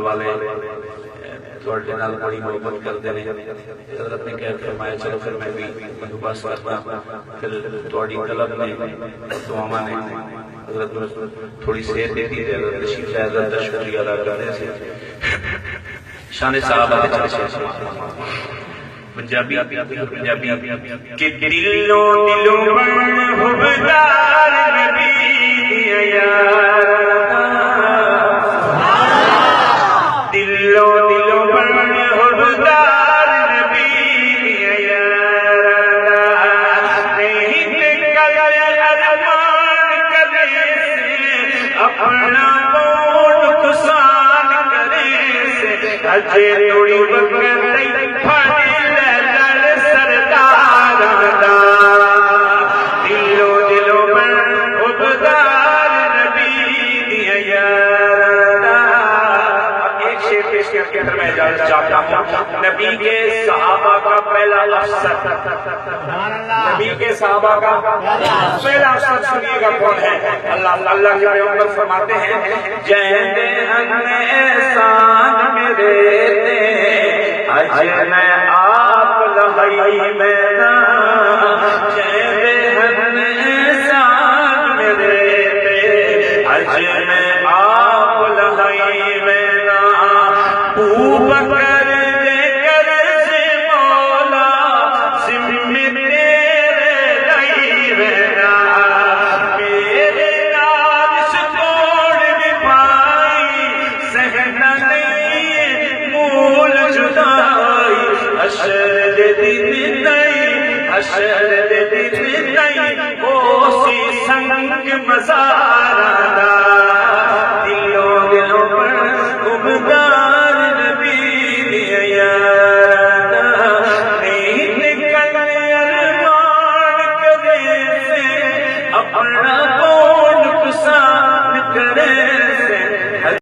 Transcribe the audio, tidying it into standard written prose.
والے تھوڑے نال بڑی محبت کرتے ہیں. حضرت نے کہہ فرمایا چلو پھر میں بھی بندوبست کرتا. پھر تھوڑی طلب نے دعاواں نے حضرت نے تھوڑی صحت دے دی. حضرت تشریف لے حضرت کا شکریہ ادا کرتے ہیں. شان صحابہ کے چرچے پنجابی کہ دلوں بن حبدار نبی دیا یار دلوں بن حبدار نبی دیا یار نہیں نکل ارمان کرے اپنا نقصان کرے اجے توڑی وقت نبی کے صحابہ کا پہلا افسر نبی کے صحابہ کا پہلا افسر سنیے گا کون ہے. اللہ کے پیغمبر فرماتے ہیں جیندے ہن احسان میرے تے اج میں آپ لہائی مینا جیندے ہن احسان میرے تے اج میں آپ لہائی مینا بکر سنگ مزارا دلوں پر عبدار نبی دیا یار نہیں نکل ارمان کرے سے اپنا نقصان کرے